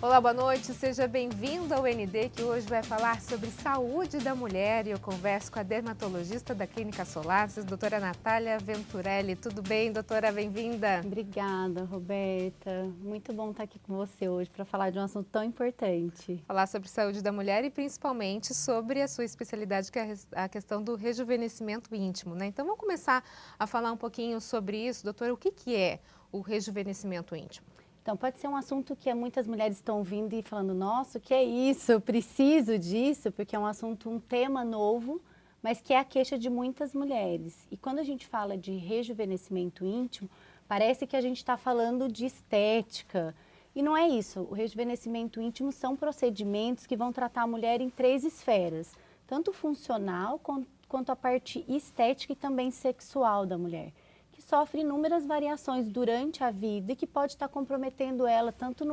Olá, boa noite, seja bem-vindo ao ND, que hoje vai falar sobre saúde da mulher e eu converso com a dermatologista da Clínica Solaces, doutora Natália Venturelli. Tudo bem, doutora? Bem-vinda. Obrigada, Roberta. Muito bom estar aqui com você hoje para falar de um assunto tão importante. Falar sobre saúde da mulher e principalmente sobre a sua especialidade, que é a questão do rejuvenescimento íntimo, né? Então vamos começar a falar um pouquinho sobre isso, doutora. O que é o rejuvenescimento íntimo? Então, pode ser um assunto que muitas mulheres estão ouvindo e falando, nossa, o que é isso? Eu preciso disso, porque é um assunto, um tema novo, mas que é a queixa de muitas mulheres. E quando a gente fala de rejuvenescimento íntimo, parece que a gente está falando de estética. E não é isso. O rejuvenescimento íntimo são procedimentos que vão tratar a mulher em 3 esferas, tanto funcional quanto a parte estética e também sexual da mulher, que sofre inúmeras variações durante a vida e que pode estar comprometendo ela tanto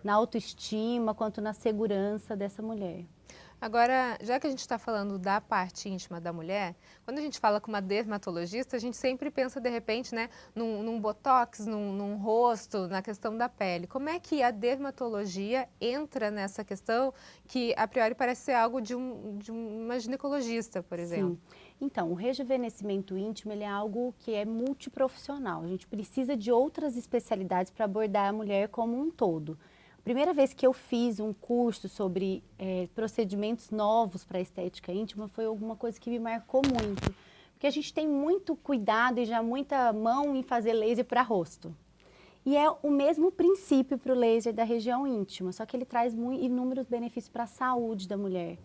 na autoestima quanto na segurança dessa mulher. Agora, já que a gente está falando da parte íntima da mulher, quando a gente fala com uma dermatologista, a gente sempre pensa, de repente, né, num botox, num rosto, na questão da pele. Como é que a dermatologia entra nessa questão que, a priori, parece ser algo de uma ginecologista, por exemplo? Sim. Então, o rejuvenescimento íntimo ele é algo que é multiprofissional. A gente precisa de outras especialidades para abordar a mulher como um todo. A primeira vez que eu fiz um curso sobre procedimentos novos para a estética íntima foi alguma coisa que me marcou muito. Porque a gente tem muito cuidado e já muita mão em fazer laser para rosto. E é o mesmo princípio para o laser da região íntima, só que ele traz inúmeros benefícios para a saúde da mulher.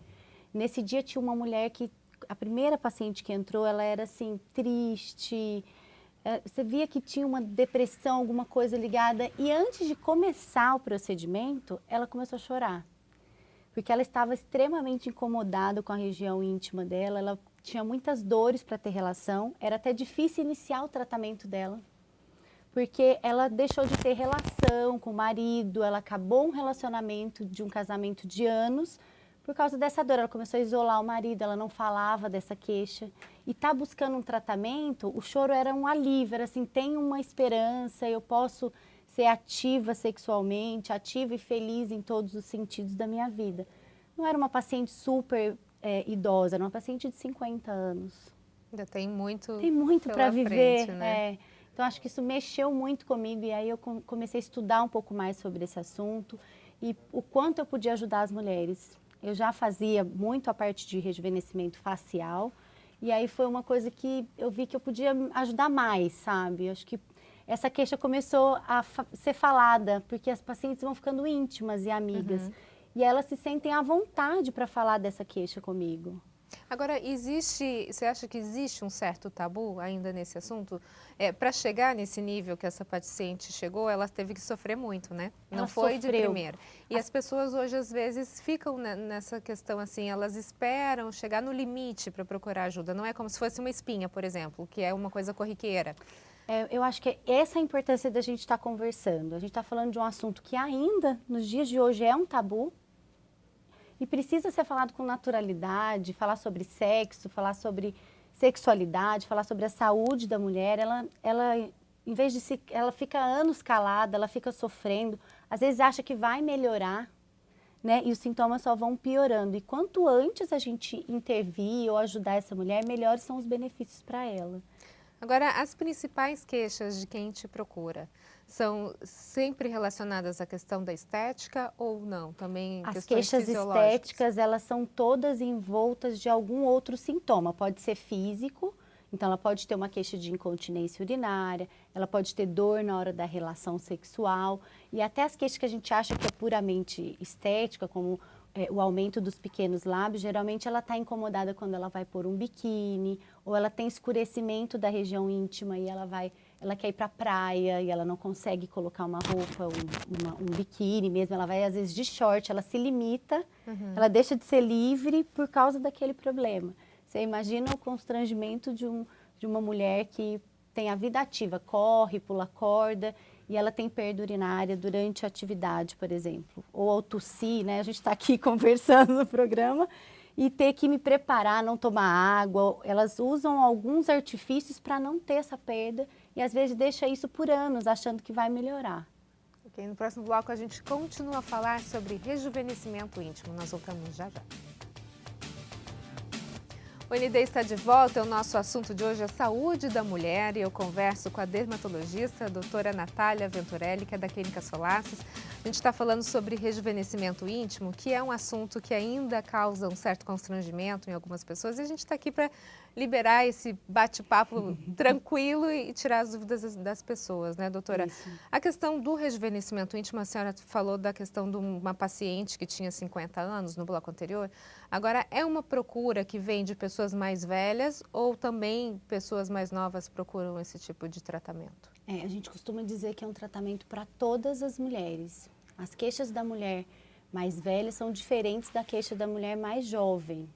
Nesse dia tinha uma mulher que, a primeira paciente que entrou, ela era assim, triste, você via que tinha uma depressão, alguma coisa ligada, e antes de começar o procedimento, ela começou a chorar. Porque ela estava extremamente incomodada com a região íntima dela, ela tinha muitas dores para ter relação, era até difícil iniciar o tratamento dela, porque ela deixou de ter relação com o marido, ela acabou um relacionamento de um casamento de anos, por causa dessa dor. Ela começou a isolar o marido, ela não falava dessa queixa. E tá buscando um tratamento, o choro era um alívio, era assim, tem uma esperança, eu posso ser ativa sexualmente, ativa e feliz em todos os sentidos da minha vida. Não era uma paciente super idosa, era uma paciente de 50 anos. Ainda tem muito Tem muito para pela viver, frente, né? Então, acho que isso mexeu muito comigo e aí eu comecei a estudar um pouco mais sobre esse assunto e o quanto eu podia ajudar as mulheres. Eu já fazia muito a parte de rejuvenescimento facial e aí foi uma coisa que eu vi que eu podia ajudar mais, sabe? Eu acho que essa queixa começou a ser falada, porque as pacientes vão ficando íntimas e amigas. E elas se sentem à vontade para falar dessa queixa comigo. Agora, você acha que existe um certo tabu ainda nesse assunto? Para chegar nesse nível que essa paciente chegou, ela teve que sofrer muito, né? Não Ela foi de sofreu. primeira. E as pessoas hoje, às vezes, ficam nessa questão assim, elas esperam chegar no limite para procurar ajuda. Não é como se fosse uma espinha, por exemplo, que é uma coisa corriqueira. Eu acho que essa é a importância da gente estar conversando. A gente está falando de um assunto que ainda, nos dias de hoje, é um tabu e precisa ser falado com naturalidade, falar sobre sexo, falar sobre sexualidade, falar sobre a saúde da mulher. Ela em vez de ela fica anos calada, ela fica sofrendo, às vezes acha que vai melhorar, né? E os sintomas só vão piorando. E quanto antes a gente intervir ou ajudar essa mulher, melhores são os benefícios para ela. Agora, as principais queixas de quem te procura são sempre relacionadas à questão da estética ou não? Também As questões queixas fisiológicas? estéticas, elas são todas envoltas de algum outro sintoma. Pode ser físico, então ela pode ter uma queixa de incontinência urinária, ela pode ter dor na hora da relação sexual, e até as queixas que a gente acha que é puramente estética, como o aumento dos pequenos lábios, geralmente ela está incomodada quando ela vai pôr um biquíni, ou ela tem escurecimento da região íntima e ela quer ir para a praia e ela não consegue colocar uma roupa, um biquíni mesmo, ela vai às vezes de short, ela se limita, ela deixa de ser livre por causa daquele problema. Você imagina o constrangimento de uma mulher que tem a vida ativa, corre, pula corda, e ela tem perda urinária durante a atividade, por exemplo. Ou ao tossir, né? A gente está aqui conversando no programa e ter que me preparar, não tomar água. Elas usam alguns artifícios para não ter essa perda e às vezes deixa isso por anos, achando que vai melhorar. Ok, no próximo bloco a gente continua a falar sobre rejuvenescimento íntimo. Nós voltamos já já. O ND está de volta, o nosso assunto de hoje é saúde da mulher e eu converso com a dermatologista, a doutora Natália Venturelli, que é da Clínica Solaces. A gente está falando sobre rejuvenescimento íntimo, que é um assunto que ainda causa um certo constrangimento em algumas pessoas e a gente está aqui para liberar esse bate-papo tranquilo e tirar as dúvidas das pessoas, né, doutora? Isso. A questão do rejuvenescimento íntimo, a senhora falou da questão de uma paciente que tinha 50 anos no bloco anterior. Agora, é uma procura que vem de pessoas mais velhas ou também pessoas mais novas procuram esse tipo de tratamento? A gente costuma dizer que é um tratamento para todas as mulheres. As queixas da mulher mais velha são diferentes da queixa da mulher mais jovem.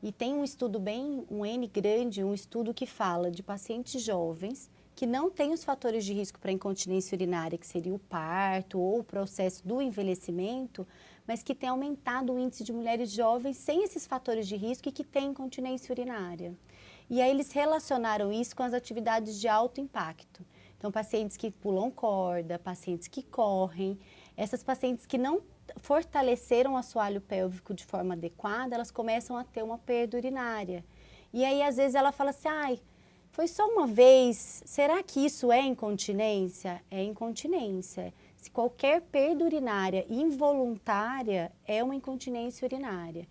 E tem um estudo um N grande, um estudo que fala de pacientes jovens que não têm os fatores de risco para incontinência urinária, que seria o parto ou o processo do envelhecimento, mas que tem aumentado o índice de mulheres jovens sem esses fatores de risco e que têm incontinência urinária. E aí eles relacionaram isso com as atividades de alto impacto. Então, pacientes que pulam corda, pacientes que correm, essas pacientes que não fortaleceram o assoalho pélvico de forma adequada, elas começam a ter uma perda urinária. E aí, às vezes, ela fala assim, ai, foi só uma vez, será que isso é incontinência? É incontinência. Se qualquer perda urinária involuntária é uma incontinência urinária.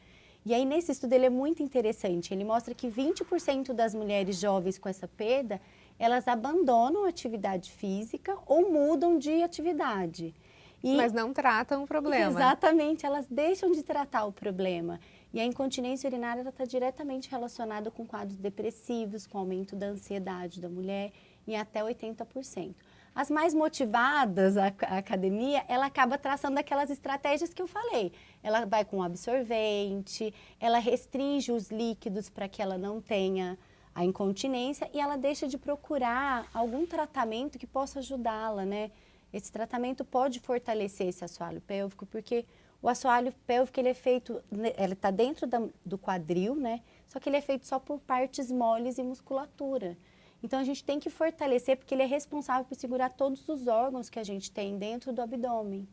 E aí, nesse estudo, ele é muito interessante. Ele mostra que 20% das mulheres jovens com essa perda, elas abandonam a atividade física ou mudam de atividade. Mas não tratam o problema. Exatamente, elas deixam de tratar o problema. E a incontinência urinária está diretamente relacionada com quadros depressivos, com aumento da ansiedade da mulher em até 80%. As mais motivadas, a academia, ela acaba traçando aquelas estratégias que eu falei. Ela vai com absorvente, ela restringe os líquidos para que ela não tenha a incontinência e ela deixa de procurar algum tratamento que possa ajudá-la, né? Esse tratamento pode fortalecer esse assoalho pélvico, porque o assoalho pélvico ele é feito, ele está dentro do quadril, né? Só que ele é feito só por partes moles e musculatura. Então a gente tem que fortalecer porque ele é responsável por segurar todos os órgãos que a gente tem dentro do abdômen.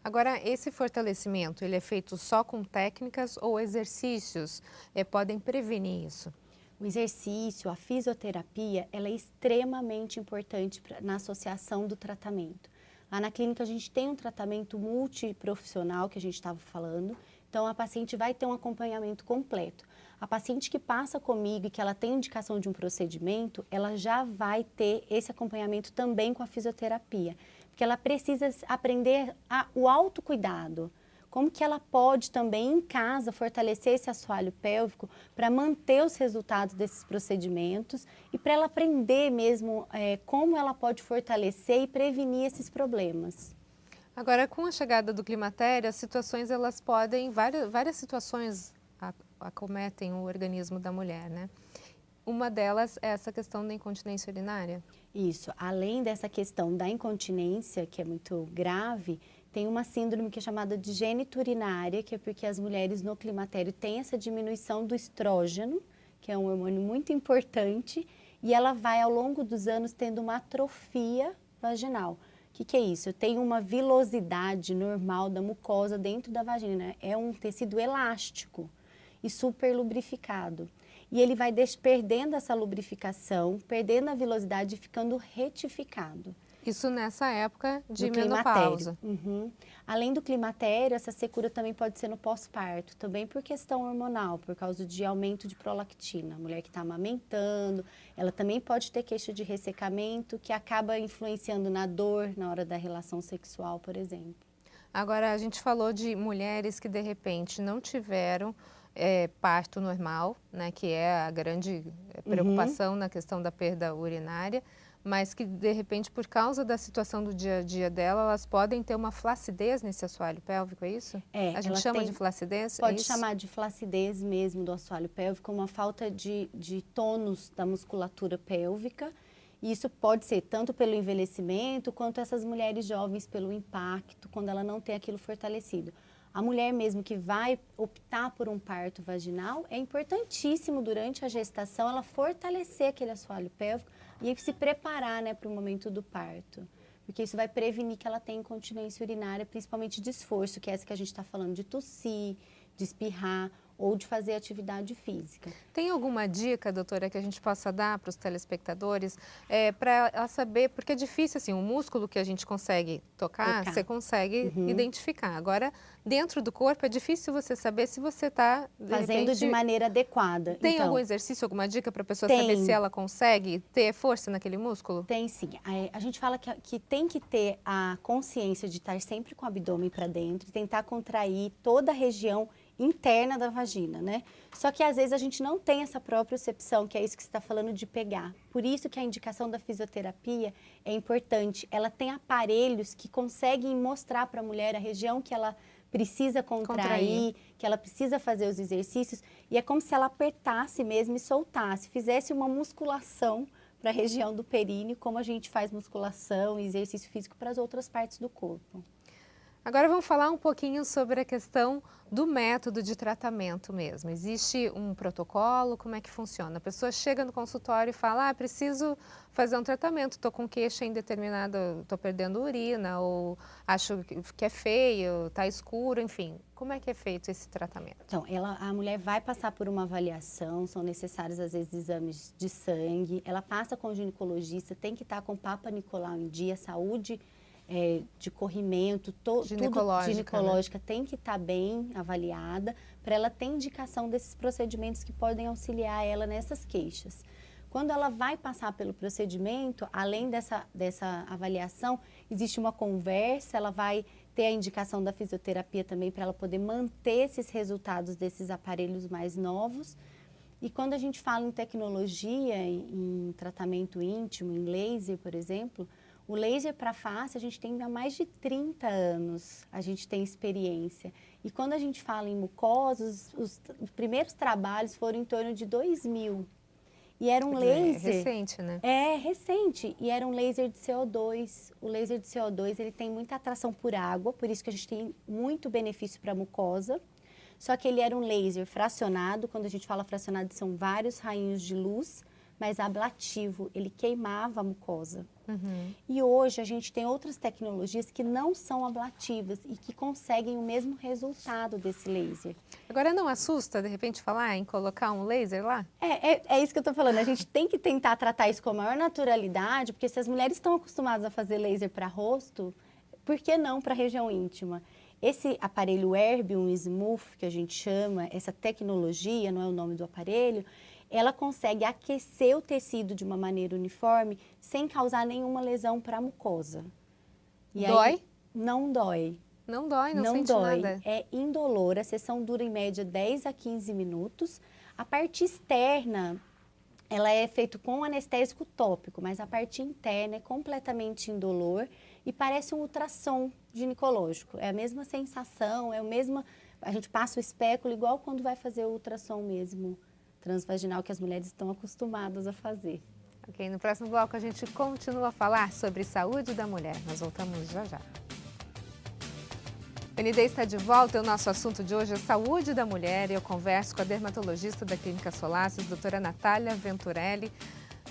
Agora, esse fortalecimento, ele é feito só com técnicas ou exercícios podem prevenir isso? O exercício, a fisioterapia, ela é extremamente importante na associação do tratamento. Lá na clínica a gente tem um tratamento multiprofissional que a gente estava falando, então a paciente vai ter um acompanhamento completo. A paciente que passa comigo e que ela tem indicação de um procedimento, ela já vai ter esse acompanhamento também com a fisioterapia, porque ela precisa aprender o autocuidado. Como que ela pode também em casa fortalecer esse assoalho pélvico para manter os resultados desses procedimentos e para ela aprender mesmo como ela pode fortalecer e prevenir esses problemas. Agora, com a chegada do climatério, as situações elas podem, várias situações acometem o organismo da mulher, né? Uma delas é essa questão da incontinência urinária. Isso, além dessa questão da incontinência, que é muito grave, tem uma síndrome que é chamada de geniturinária, que é porque as mulheres no climatério têm essa diminuição do estrógeno, que é um hormônio muito importante, e ela vai ao longo dos anos tendo uma atrofia vaginal. O que é isso? Tem uma vilosidade normal da mucosa dentro da vagina, é um tecido elástico e super lubrificado. E ele vai perdendo essa lubrificação, perdendo a vilosidade e ficando retificado. Isso nessa época de do menopausa. Uhum. Além do climatério, essa secura também pode ser no pós-parto, também por questão hormonal, por causa de aumento de prolactina. A mulher que está amamentando, ela também pode ter queixa de ressecamento, que acaba influenciando na dor na hora da relação sexual, por exemplo. Agora, a gente falou de mulheres que de repente não tiveram parto normal, né, que é a grande preocupação na questão da perda urinária, mas que de repente por causa da situação do dia a dia dela, elas podem ter uma flacidez nesse assoalho pélvico, é isso? A gente chama de flacidez? Pode chamar de flacidez mesmo do assoalho pélvico, uma falta de tônus da musculatura pélvica. E isso pode ser tanto pelo envelhecimento, quanto essas mulheres jovens pelo impacto, quando ela não tem aquilo fortalecido. A mulher mesmo que vai optar por um parto vaginal, é importantíssimo durante a gestação ela fortalecer aquele assoalho pélvico e se preparar, né, para o momento do parto. porque isso vai prevenir que ela tenha incontinência urinária, principalmente de esforço, que é essa que a gente está falando, de tossir, de espirrar ou de fazer atividade física. Tem alguma dica, doutora, que a gente possa dar para os telespectadores para ela saber, porque é difícil, assim, o músculo que a gente consegue tocar, você consegue identificar. Agora, dentro do corpo, é difícil você saber se você está, fazendo de maneira adequada. Tem então, algum exercício, alguma dica para a pessoa saber se ela consegue ter força naquele músculo? Tem sim. A gente fala que tem que ter a consciência de estar sempre com o abdômen para dentro e tentar contrair toda a região interna da vagina, né? Só que às vezes a gente não tem essa propriocepção, que é isso que você está falando de pegar. Por isso que a indicação da fisioterapia é importante. Ela tem aparelhos que conseguem mostrar para a mulher a região que ela precisa contrair, que ela precisa fazer os exercícios. E é como se ela apertasse mesmo e soltasse, fizesse uma musculação para a região do períneo, como a gente faz musculação e exercício físico para as outras partes do corpo. Agora vamos falar um pouquinho sobre a questão do método de tratamento mesmo. Existe um protocolo? Como é que funciona? A pessoa chega no consultório e fala, preciso fazer um tratamento, estou com queixa indeterminada, estou perdendo urina, ou acho que é feio, está escuro, enfim. Como é que é feito esse tratamento? Então, a mulher vai passar por uma avaliação, são necessários às vezes exames de sangue, ela passa com o ginecologista, tem que estar com o Papa Nicolau em dia, saúde de corrimento, ginecológica, né? Tem que estar bem avaliada para ela ter indicação desses procedimentos que podem auxiliar ela nessas queixas. Quando ela vai passar pelo procedimento, além dessa avaliação, existe uma conversa, ela vai ter a indicação da fisioterapia também para ela poder manter esses resultados desses aparelhos mais novos. E quando a gente fala em tecnologia, em tratamento íntimo, em laser, por exemplo, o laser para face, a gente tem há mais de 30 anos, a gente tem experiência. E quando a gente fala em mucosas, os primeiros trabalhos foram em torno de 2000. E era um laser... É recente, né? É, recente. E era um laser de CO2. O laser de CO2, ele tem muita atração por água, por isso que a gente tem muito benefício para a mucosa. Só que ele era um laser fracionado. Quando a gente fala fracionado, são vários raios de luz, mas ablativo, ele queimava a mucosa. E hoje a gente tem outras tecnologias que não são ablativas e que conseguem o mesmo resultado desse laser. Agora não assusta, de repente, falar em colocar um laser lá? É isso que eu estou falando, a gente tem que tentar tratar isso com a maior naturalidade, porque se as mulheres estão acostumadas a fazer laser para rosto, por que não para a região íntima? Esse aparelho Erbium Smooth, que a gente chama, essa tecnologia, não é o nome do aparelho, ela consegue aquecer o tecido de uma maneira uniforme sem causar nenhuma lesão para a mucosa. E dói? Aí, não dói. Não dói, não sente nada? É indolor, a sessão dura em média 10 a 15 minutos. A parte externa, ela é feita com anestésico tópico, mas a parte interna é completamente indolor e parece um ultrassom ginecológico. É a mesma sensação, é o mesmo... A gente passa o espéculo igual quando vai fazer o ultrassom mesmo transvaginal que as mulheres estão acostumadas a fazer. Ok, no próximo bloco a gente continua a falar sobre saúde da mulher. Nós voltamos já já. O ND está de volta e o nosso assunto de hoje é saúde da mulher. Eu converso com a dermatologista da Clínica Solassis, doutora Natália Venturelli,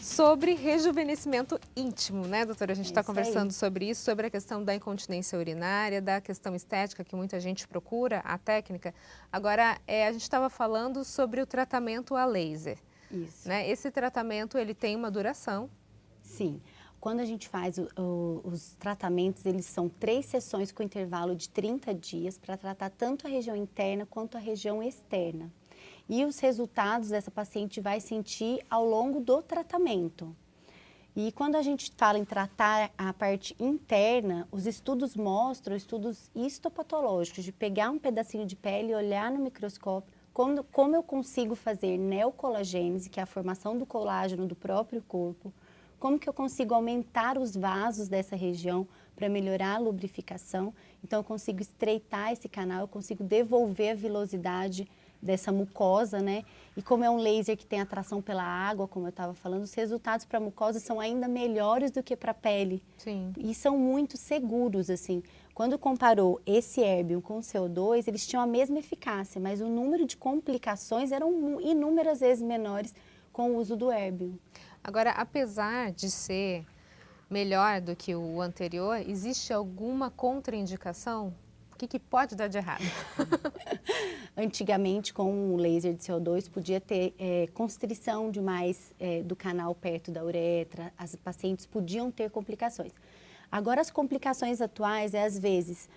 sobre rejuvenescimento íntimo, né, doutora? A gente está conversando sobre isso, sobre a questão da incontinência urinária, da questão estética que muita gente procura, a técnica. Agora, a gente estava falando sobre o tratamento a laser. Isso. Né? Esse tratamento, ele tem uma duração. Sim. Quando a gente faz os tratamentos, eles são 3 sessões com intervalo de 30 dias para tratar tanto a região interna quanto a região externa. E os resultados essa paciente vai sentir ao longo do tratamento. E quando a gente fala em tratar a parte interna, os estudos mostram, estudos histopatológicos, de pegar um pedacinho de pele e olhar no microscópio, como eu consigo fazer neocolagênese, que é a formação do colágeno do próprio corpo, como que eu consigo aumentar os vasos dessa região para melhorar a lubrificação. Então, eu consigo estreitar esse canal, eu consigo devolver a vilosidade dessa mucosa, né? E como é um laser que tem atração pela água, como eu estava falando, os resultados para a mucosa são ainda melhores do que para a pele. Sim. E são muito seguros, assim. Quando comparou esse Erbium com o CO2, eles tinham a mesma eficácia, mas o número de complicações eram inúmeras vezes menores com o uso do Erbium. Agora, apesar de ser melhor do que o anterior, existe alguma contraindicação? O que pode dar de errado? Antigamente, com o laser de CO2, podia ter constrição demais do canal perto da uretra, as pacientes podiam ter complicações. Agora, as complicações atuais às vezes,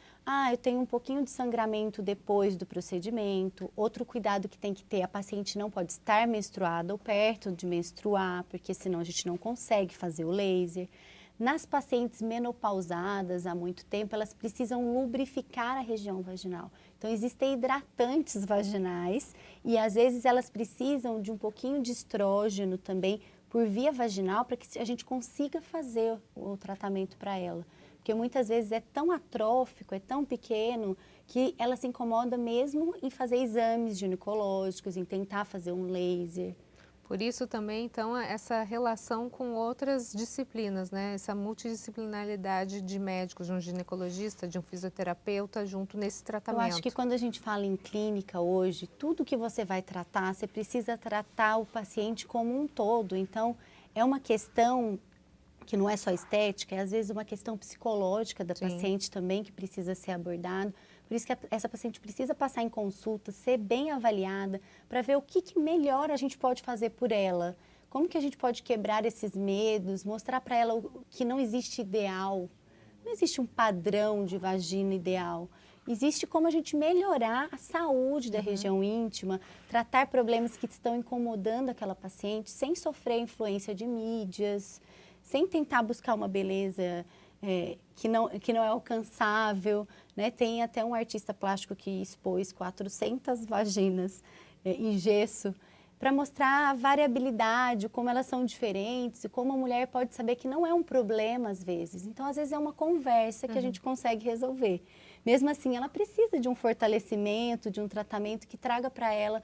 eu tenho um pouquinho de sangramento depois do procedimento. Outro cuidado que tem que ter, a paciente não pode estar menstruada ou perto de menstruar, porque senão a gente não consegue fazer o laser. Nas pacientes menopausadas há muito tempo, elas precisam lubrificar a região vaginal. Então, existem hidratantes vaginais e, às vezes, elas precisam de um pouquinho de estrógeno também por via vaginal para que a gente consiga fazer o tratamento para ela. Porque muitas vezes é tão atrófico, é tão pequeno, que ela se incomoda mesmo em fazer exames ginecológicos, em tentar fazer um laser. Por isso também, então, essa relação com outras disciplinas, né? Essa multidisciplinaridade de médicos, de um ginecologista, de um fisioterapeuta junto nesse tratamento. Eu acho que quando a gente fala em clínica hoje, tudo que você vai tratar, você precisa tratar o paciente como um todo. Então, é uma questão que não é só estética, é às vezes uma questão psicológica da paciente também que precisa ser abordada. Por isso que essa paciente precisa passar em consulta, ser bem avaliada, para ver o que melhor a gente pode fazer por ela. Como que a gente pode quebrar esses medos, mostrar para ela que não existe ideal, não existe um padrão de vagina ideal. Existe como a gente melhorar a saúde da região íntima, tratar problemas que estão incomodando aquela paciente, sem sofrer influência de mídias, sem tentar buscar uma beleza que não é alcançável, né? Tem até um artista plástico que expôs 400 vaginas em gesso para mostrar a variabilidade, como elas são diferentes e como a mulher pode saber que não é um problema às vezes. Então, às vezes é uma conversa que a gente consegue resolver. Mesmo assim, ela precisa de um fortalecimento, de um tratamento que traga para ela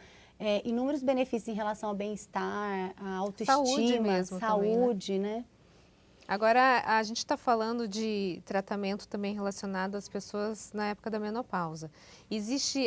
inúmeros benefícios em relação ao bem-estar, à autoestima, saúde mesmo saúde, também, né? Agora, a gente está falando de tratamento também relacionado às pessoas na época da menopausa.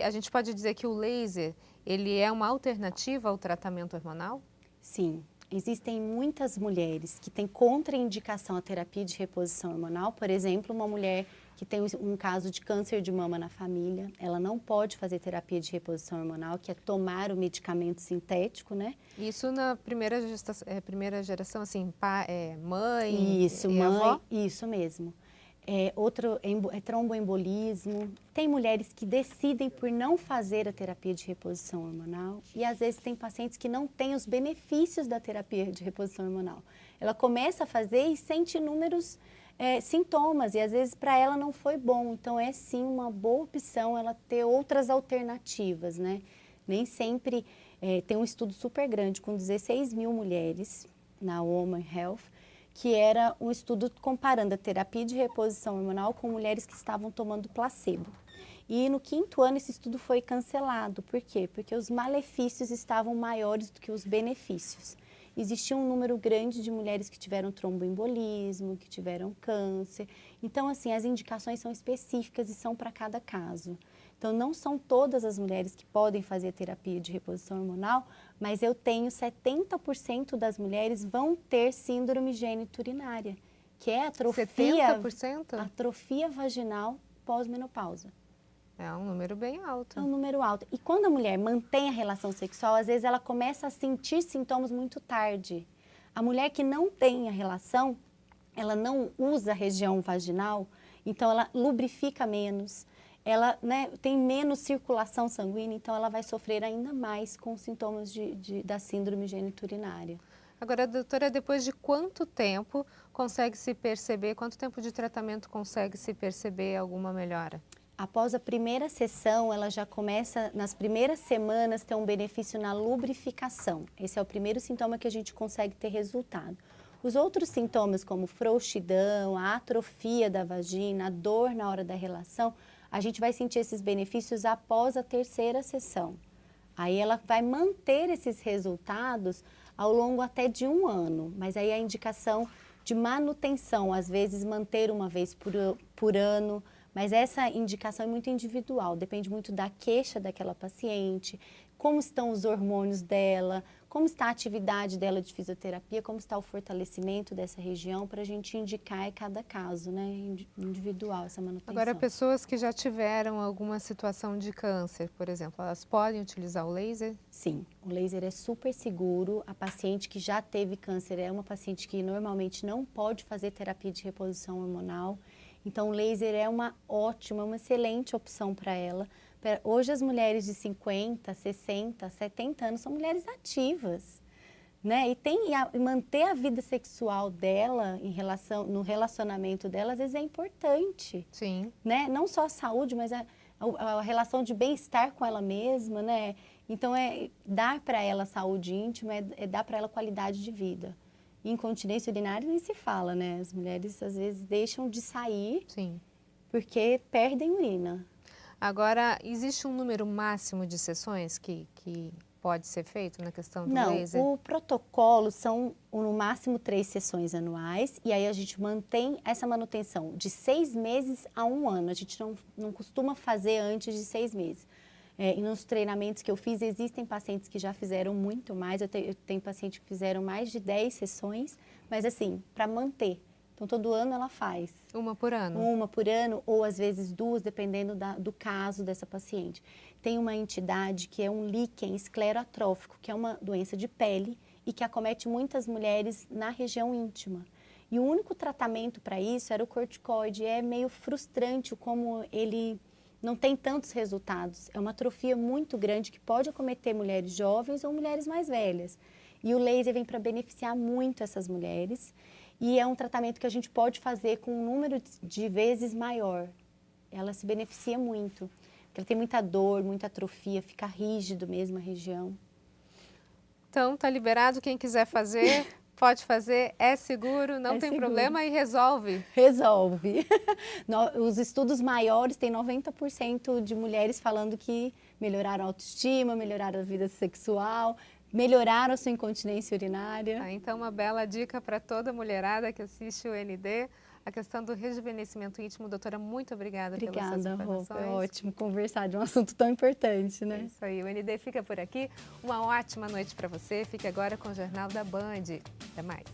A gente pode dizer que o laser, ele é uma alternativa ao tratamento hormonal? Sim, existem muitas mulheres que têm contraindicação à terapia de reposição hormonal. Por exemplo, uma mulher que tem um caso de câncer de mama na família, ela não pode fazer terapia de reposição hormonal, que é tomar o medicamento sintético, né? Isso na primeira geração, assim, mãe Isso, e mãe, avó? isso mesmo. Outro é tromboembolismo. Tem mulheres que decidem por não fazer a terapia de reposição hormonal e às vezes tem pacientes que não têm os benefícios da terapia de reposição hormonal. Ela começa a fazer e sente inúmeros sintomas e às vezes para ela não foi bom. Então é sim uma boa opção ela ter outras alternativas, né? Nem sempre tem um estudo super grande com 16 mil mulheres na Women Health, que era um estudo comparando a terapia de reposição hormonal com mulheres que estavam tomando placebo. E no 5º ano esse estudo foi cancelado. Por quê? Porque os malefícios estavam maiores do que os benefícios. Existia um número grande de mulheres que tiveram tromboembolismo, que tiveram câncer. Então, assim, as indicações são específicas e são para cada caso. Então, não são todas as mulheres que podem fazer terapia de reposição hormonal, mas eu tenho 70% das mulheres vão ter síndrome geniturinária, que é atrofia 70%? Atrofia vaginal pós-menopausa. É um número bem alto. É um número alto. E quando a mulher mantém a relação sexual, às vezes ela começa a sentir sintomas muito tarde. A mulher que não tem a relação, ela não usa a região vaginal, então ela lubrifica menos, ela tem menos circulação sanguínea, então ela vai sofrer ainda mais com os sintomas da síndrome geniturinária. Agora, doutora, depois de quanto tempo consegue se perceber, quanto tempo de tratamento consegue se perceber alguma melhora? Após a primeira sessão, ela já começa, nas primeiras semanas, ter um benefício na lubrificação. Esse é o primeiro sintoma que a gente consegue ter resultado. Os outros sintomas, como frouxidão, a atrofia da vagina, a dor na hora da relação, a gente vai sentir esses benefícios após a 3ª sessão. Aí ela vai manter esses resultados ao longo até de 1 ano, mas aí a indicação de manutenção, às vezes manter uma vez por ano, Mas essa indicação é muito individual, depende muito da queixa daquela paciente, como estão os hormônios dela, como está a atividade dela de fisioterapia, como está o fortalecimento dessa região, para a gente indicar em cada caso, né, individual, essa manutenção. Agora, pessoas que já tiveram alguma situação de câncer, por exemplo, elas podem utilizar o laser? Sim, o laser é super seguro. A paciente que já teve câncer é uma paciente que normalmente não pode fazer terapia de reposição hormonal. Então, o laser é uma ótima, uma excelente opção para ela. Hoje, as mulheres de 50, 60, 70 anos são mulheres ativas, né? E manter a vida sexual dela no relacionamento dela, às vezes é importante. Sim. Né? Não só a saúde, mas a relação de bem-estar com ela mesma, né? Então, dar para ela saúde íntima, é dar para ela qualidade de vida. Incontinência urinária nem se fala, né? As mulheres, às vezes, deixam de sair. Sim. Porque perdem urina. Agora, existe um número máximo de sessões que pode ser feito na questão do laser? Não, o protocolo são no máximo 3 sessões anuais, e aí a gente mantém essa manutenção de 6 meses a 1 ano. A gente não costuma fazer antes de 6 meses. E nos treinamentos que eu fiz, existem pacientes que já fizeram muito mais. Eu tenho pacientes que fizeram mais de 10 sessões, mas assim, para manter. Então, todo ano ela faz. Uma por ano? Uma por ano, ou às vezes 2, dependendo do caso dessa paciente. Tem uma entidade que é um líquen esclerotrófico, que é uma doença de pele e que acomete muitas mulheres na região íntima. E o único tratamento para isso era o corticoide. É meio frustrante como ele não tem tantos resultados. É uma atrofia muito grande que pode acometer mulheres jovens ou mulheres mais velhas. E o laser vem para beneficiar muito essas mulheres. E é um tratamento que a gente pode fazer com um número de vezes maior. Ela se beneficia muito. Porque ela tem muita dor, muita atrofia, fica rígido mesmo a região. Então, tá liberado, quem quiser fazer, pode fazer, é seguro, não tem problema e resolve. Resolve. Os estudos maiores têm 90% de mulheres falando que melhoraram a autoestima, melhoraram a vida sexual, melhoraram a sua incontinência urinária. Então, uma bela dica para toda mulherada que assiste o ND, a questão do rejuvenescimento íntimo. Doutora, muito obrigada pelas suas informações. Obrigada, Rô. É ótimo conversar de um assunto tão importante, né? É isso aí, o ND fica por aqui. Uma ótima noite para você. Fique agora com o Jornal da Band. Até mais.